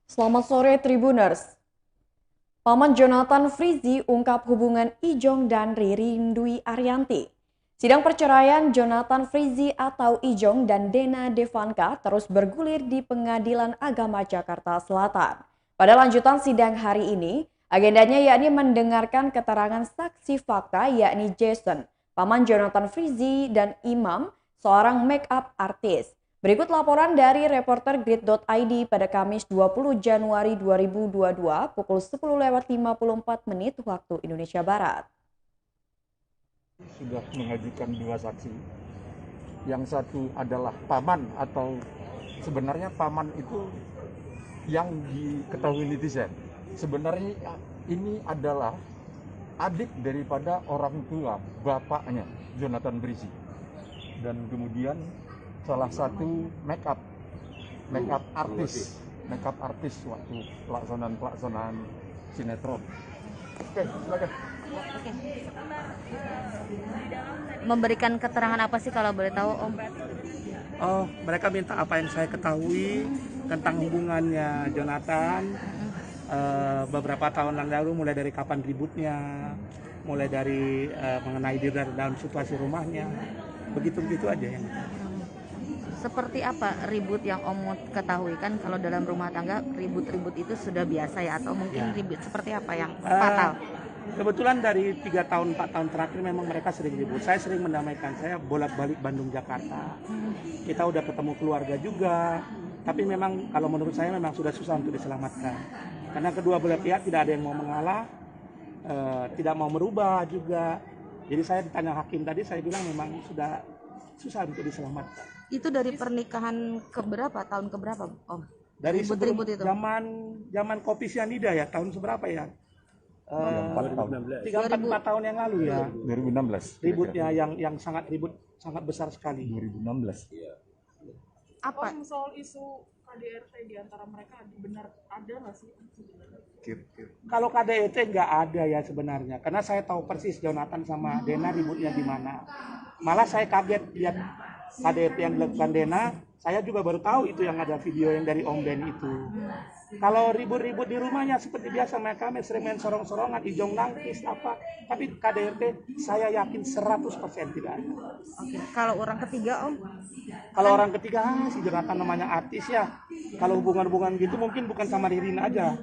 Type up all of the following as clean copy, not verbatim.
Selamat sore Tribuners. Paman Jonathan Frizzy ungkap hubungan Ijong dan Ririn Dwi Ariyanti. Sidang perceraian Jonathan Frizzy atau Ijong dan Dena Devanka terus bergulir di Pengadilan Agama Jakarta Selatan. Pada lanjutan sidang hari ini, agendanya yakni mendengarkan keterangan saksi fakta yakni Jason, paman Jonathan Frizzy dan Imam, seorang make-up artis. Berikut laporan dari reporter Grid.id pada Kamis 20 Januari 2022 pukul 10.54 waktu Indonesia Barat. Sudah mengajukan dua saksi. Yang satu adalah paman atau sebenarnya paman itu yang diketahui netizen. Sebenarnya ini adalah adik daripada orang tua bapaknya Jonathan Frizzy. Dan kemudian salah satu makeup artis waktu pelaksanaan sinetron. Oke, silakan. Oke. Memberikan keterangan apa sih kalau boleh tahu, Om? Oh, mereka minta apa yang saya ketahui tentang hubungannya Jonathan beberapa tahun yang lalu, mulai dari kapan ributnya, mulai dari mengenai diri dalam situasi rumahnya, begitu aja yang. Seperti apa ribut yang Om ketahui? Kan kalau dalam rumah tangga ribut-ribut itu sudah biasa ya, atau mungkin ribut seperti apa yang fatal? Kebetulan dari 3 tahun 4 tahun terakhir memang mereka sering ribut. Saya sering mendamaikan, saya bolak-balik Bandung Jakarta. Kita udah ketemu keluarga juga, tapi memang kalau menurut saya memang sudah susah untuk diselamatkan. Karena kedua belah pihak tidak ada yang mau mengalah, tidak mau merubah juga. Jadi saya ditanya hakim tadi, saya bilang memang sudah susah untuk diselamatkan. Itu dari pernikahan keberapa? Tahun keberapa, Om? Dari Ribut-ribut itu. zaman kopi sianida ya, tahun seberapa ya? 3-4 tahun yang lalu ya. 2016. Ributnya yang sangat ribut, sangat besar sekali. 2016. Apa? Soal isu KDRT di antara mereka benar ada nggak sih sebenarnya? Kalau KDRT nggak ada ya sebenarnya, karena saya tahu persis Jonathan sama Dena ributnya di mana. Malah saya kaget lihat KDRT yang dilakukan Dena, saya juga baru tahu itu yang ada video yang dari Om Den itu. Kalau ribut-ribut di rumahnya seperti biasa mereka sering main sorong-sorongan, Ijong nangkis apa, tapi KDRT saya yakin 100% tidak ada. Oke. Kalau orang ketiga, Om? Kalau orang ketiga si Jonathan namanya artis ya. Kalau hubungan-hubungan gitu mungkin bukan sama Ririn aja.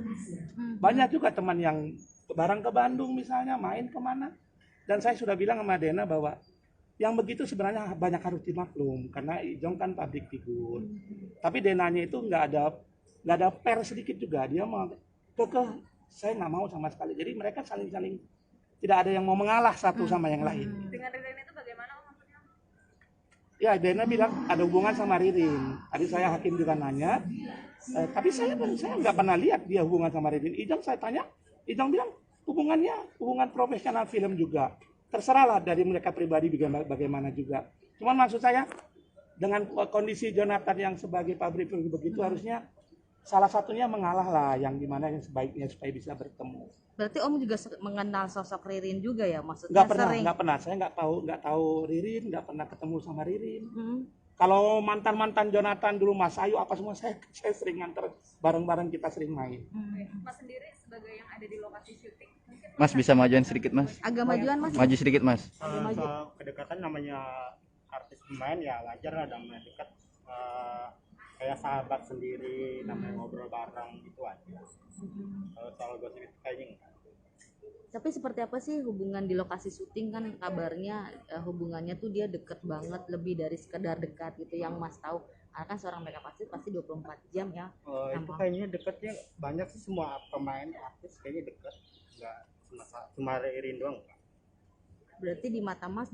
Banyak juga teman yang bareng ke Bandung misalnya, main kemana. Dan saya sudah bilang sama Dena bahwa yang begitu sebenarnya banyak harus dimaklum karena Ijong kan public figure. Tapi Denanya itu nggak ada per sedikit juga, dia mau kekeh saya nggak mau sama sekali. Jadi mereka saling tidak ada yang mau mengalah satu sama yang lain. Dengan Ririn itu bagaimana Om maksudnya? Ya Dena bilang ada hubungan sama Ririn. Tadi saya hakim juga nanya, tapi saya nggak pernah lihat dia hubungan sama Ririn. Ijong saya tanya, Ijong bilang hubungan profesional film juga. Terserahlah dari mereka pribadi bagaimana juga. Cuman maksud saya dengan kondisi Jonathan yang sebagai pabrik begitu harusnya salah satunya mengalah lah, yang dimana yang sebaiknya supaya bisa bertemu. Berarti Om juga mengenal sosok Ririn juga ya, maksudnya Nggak pernah. Saya nggak tahu Ririn, nggak pernah ketemu sama Ririn. Kalau mantan Jonathan dulu Mas Ayu apa semua saya sering nganter bareng-bareng, kita sering main. Mas sendiri sebagai yang ada di lokasi syuting. Mas bisa majuan sedikit Mas? agak majuan, Mas. Maju sedikit Mas. Soal kedekatan namanya artis pemain ya wajar lah, namanya dekat, kayak sahabat sendiri, namanya ngobrol bareng gitu aja. Kalau soal gosip itu kayaknya enggak. Tapi seperti apa sih hubungan di lokasi syuting? Kan kabarnya hubungannya tuh dia deket banget, lebih dari sekedar dekat gitu yang Mas tahu. Karena kan seorang makeup artist pasti 24 jam ya. Itu kayaknya dekatnya banyak sih, semua pemain artis kayaknya dekat, enggak cuma Ririn doang enggak. Berarti di mata Mas